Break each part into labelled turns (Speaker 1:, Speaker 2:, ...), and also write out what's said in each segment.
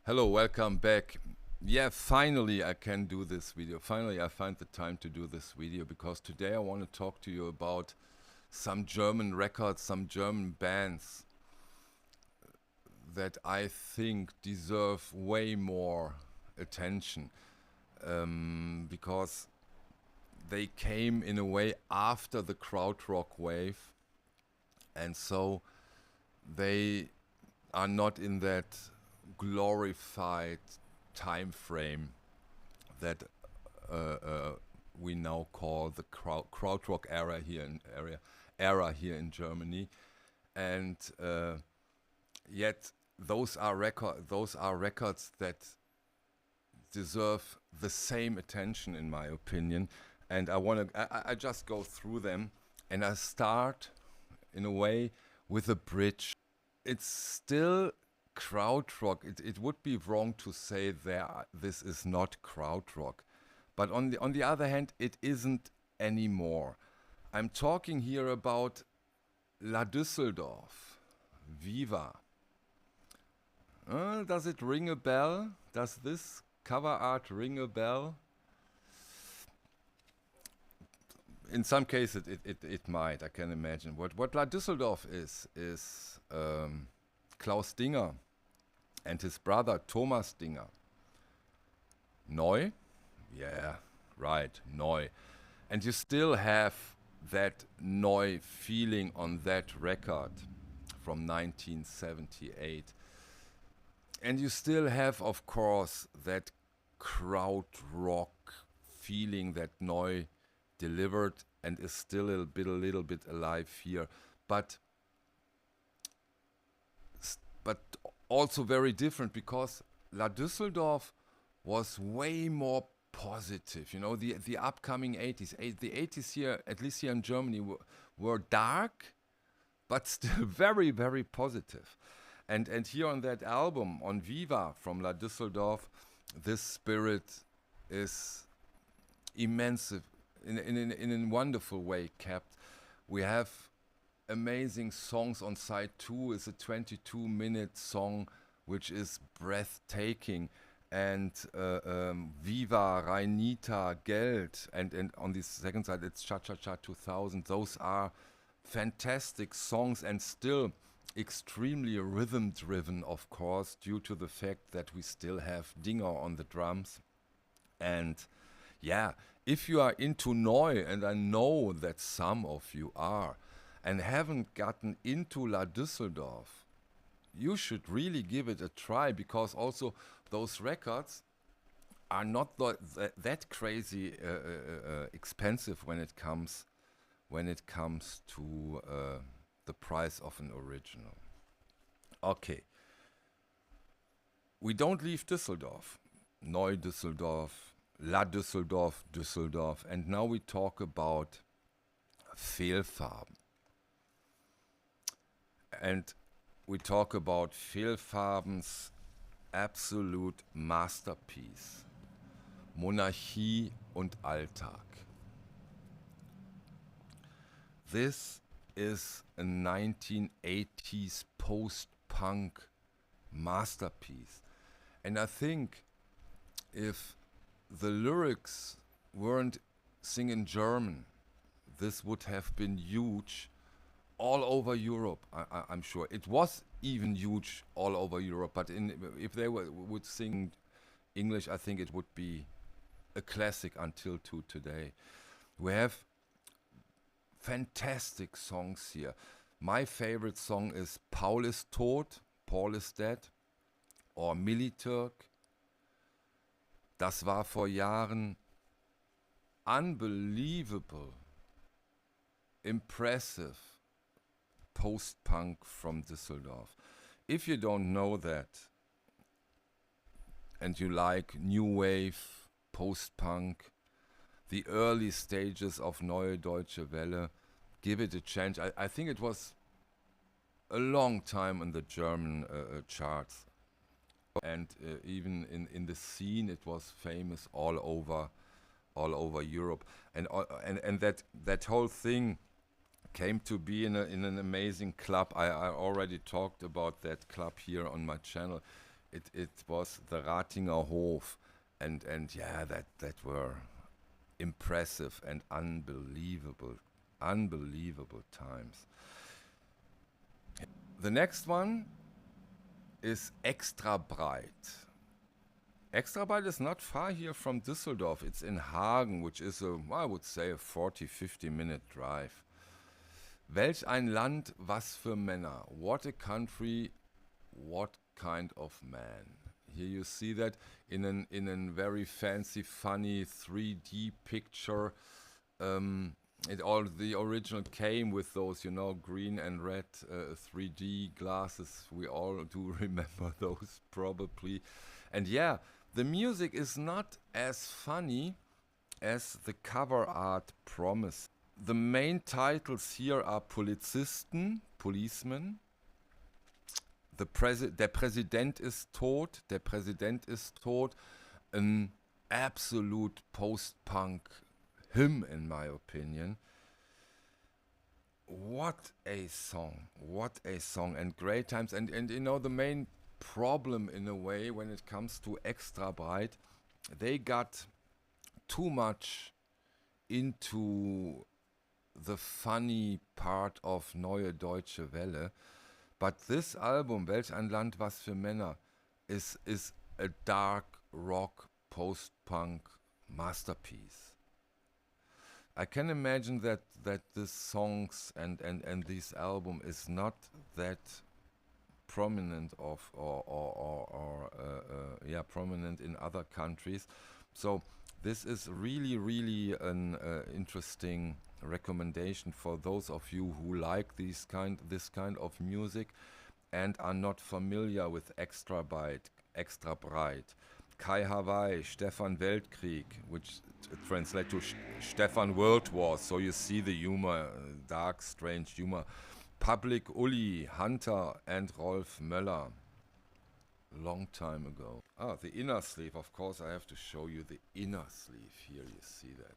Speaker 1: Hello, welcome back. Yeah, finally I can do this video. Finally I find the time to do this video because today I want to talk to you about some German records, some German bands that I think deserve way more attention because they came in a way after the krautrock wave, and so they are not in that glorified time frame that we now call the krautrock era here in Germany, and yet those are records that deserve the same attention, in my opinion. And I just go through them, and I start in a way with a bridge. It's still krautrock. It would be wrong to say this is not krautrock, but on the other hand, it isn't anymore. I'm talking here about La Düsseldorf, Viva. Does it ring a bell? Does this cover art ring a bell? In some cases, it might. I can imagine. What La Düsseldorf is Klaus Dinger and his brother Thomas Dinger. Neu? Yeah, right, Neu. And you still have that Neu feeling on that record from 1978. And you still have, of course, that krautrock feeling that Neu delivered and is still a little bit alive here. But also very different because La Düsseldorf was way more positive. You know, the upcoming 80s, the 80s here, at least here in Germany, were dark, but still very, very positive. And here on that album, on Viva from La Düsseldorf, this spirit is immense, in a wonderful way kept. We have amazing songs on side 2. Is a 22-minute song which is breathtaking, and Viva, Rheinita, Geld, and on the second side it's Cha Cha Cha 2000. Those are fantastic songs and still extremely rhythm driven, of course, due to the fact that we still have Dinger on the drums. And yeah, if you are into Neu, and I know that some of you are, and haven't gotten into La Düsseldorf, you should really give it a try, because also those records are not that crazy expensive when it comes to the price of an original. Okay, we don't leave Düsseldorf, Neu Düsseldorf, La Düsseldorf, Düsseldorf, and now we talk about Fehlfarben. And we talk about Fehlfarben's absolute masterpiece, Monarchie und Alltag. This is a 1980s post-punk masterpiece. And I think if the lyrics weren't singing German, this would have been huge all over Europe. I'm sure it was even huge all over Europe. But if they would sing English, I think it would be a classic until today. We have fantastic songs here. My favorite song is Paul ist tot, Paul is dead, or Militürk. Das war vor Jahren unbelievable, impressive post-punk from Düsseldorf. If you don't know that and you like new wave, post-punk, the early stages of Neue Deutsche Welle, give it a chance. I think it was a long time in the German charts, and even in the scene it was famous all over Europe, and that whole thing came to be in an amazing club. I already talked about that club here on my channel. it was the Ratinger Hof, and yeah, that were impressive and unbelievable times. The next one is Extra Breit. Extra Breit is not far here from Düsseldorf. It's in Hagen, which is I would say, a 40-50 minute drive. Welch ein Land, was für Männer. What a country, what kind of man. Here you see that in a very fancy, funny 3D picture. The original came with those, green and red 3D glasses. We all do remember those probably. And yeah, the music is not as funny as the cover art promised. The main titles here are Polizisten, policemen. Der Präsident ist tot. Der Präsident ist tot. An absolute post-punk hymn, in my opinion. What a song, and great times. And the main problem in a way when it comes to Extra Breit, they got too much into the funny part of Neue Deutsche Welle. But this album, Welch ein Land, was für Männer, is a dark rock post-punk masterpiece. I can imagine that this songs and this album is not that prominent prominent in other countries. So this is really an interesting recommendation for those of you who like this kind of music and are not familiar with Extra Breit, Kai Hawaii, Stefan Weltkrieg, which translate to Stefan World War. So you see the humor, dark, strange humor. Public Uli, Hunter, and Rolf Möller. Long time ago. The inner sleeve, of course, I have to show you the inner sleeve. Here you see that.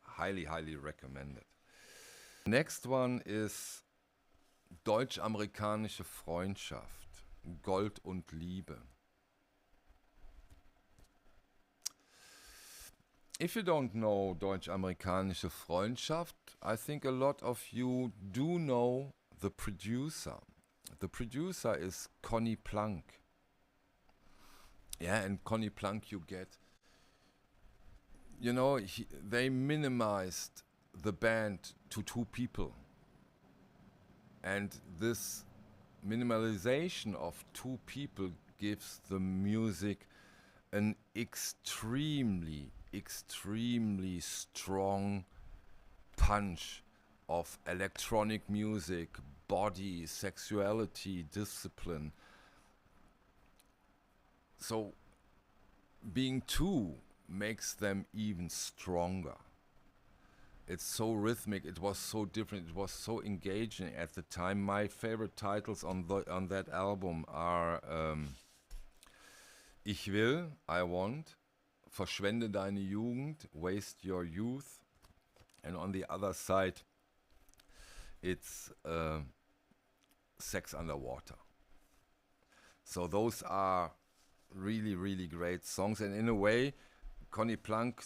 Speaker 1: Highly recommended. Next one is Deutsch-amerikanische Freundschaft, Gold und Liebe. If you don't know Deutsch-amerikanische Freundschaft, I think a lot of you do know the producer. The producer is Conny Plank. Yeah, and Conny Plank you get. They minimized the band to 2 people. And this minimalization of 2 people gives the music an extremely strong punch of electronic music, body, sexuality, discipline. So being 2 makes them even stronger. It's so rhythmic, it was so different, it was so engaging at the time. My favorite titles on that album are Ich will, I want, Verschwende deine Jugend, Waste your youth, and on the other side it's Sex Underwater. So those are really great songs, and in a way Conny Plank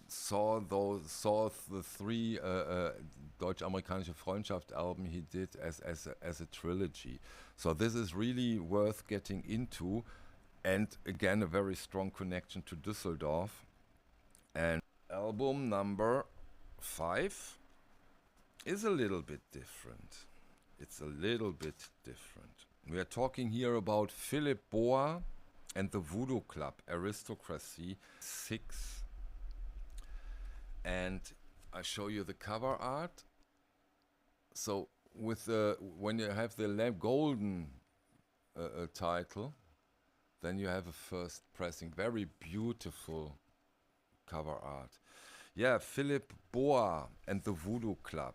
Speaker 1: saw the 3 Deutsch-amerikanische Freundschaft album he did as a trilogy. So this is really worth getting into, and again a very strong connection to Düsseldorf. And album number 5 is a little bit different. It's a little bit different. We are talking here about Philip Boa and the Voodoo Club, Aristocracy 6. And I show you the cover art. So with when you have the golden title, then you have a first pressing. Very beautiful cover art. Yeah, Philip Boa and the Voodoo Club.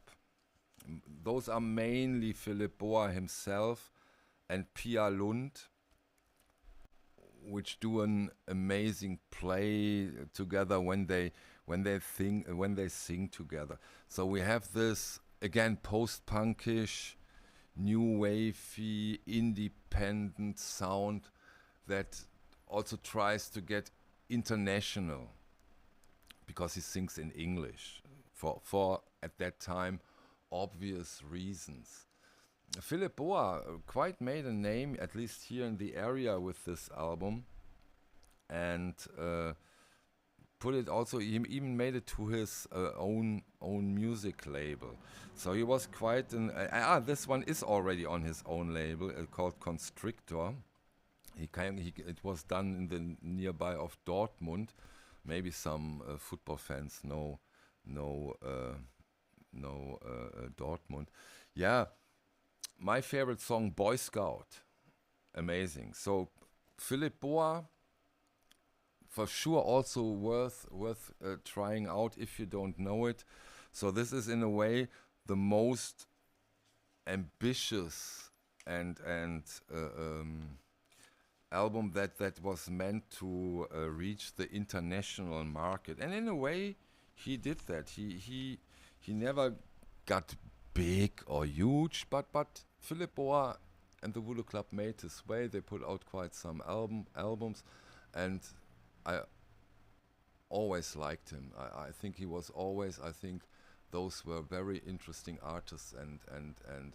Speaker 1: Those are mainly Philip Boa himself and Pia Lund, which do an amazing play together when they sing together. So we have this again post-punkish, new wavy, independent sound that also tries to get international because he sings in English for at that time obvious reasons. Philip Boa quite made a name, at least here in the area, with this album, and put it also. He even made it to his own music label. So he was quite an. This one is already on his own label called Constrictor. It was done in the nearby of Dortmund. Maybe some football fans know Dortmund. Yeah, my favorite song, Boy Scout. Amazing. So Philip Boa, for sure, also worth trying out if you don't know it. So this is in a way the most ambitious and album that was meant to reach the international market, and in a way he did that. He never got big or huge, but Philip Boa and the Voodoo Club made his way. They put out quite some albums, and I always liked him. I think he was always. I think those were very interesting artists and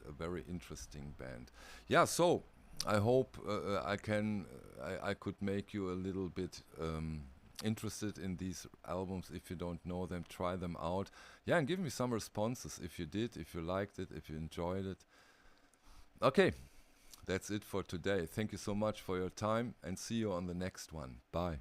Speaker 1: a very interesting band. Yeah, so I hope I could make you a little bit interested in these albums. If you don't know them, try them out. Yeah, and give me some responses if you did, if you liked it, if you enjoyed it. Okay, that's it for today. Thank you so much for your time, and see you on the next one. Bye.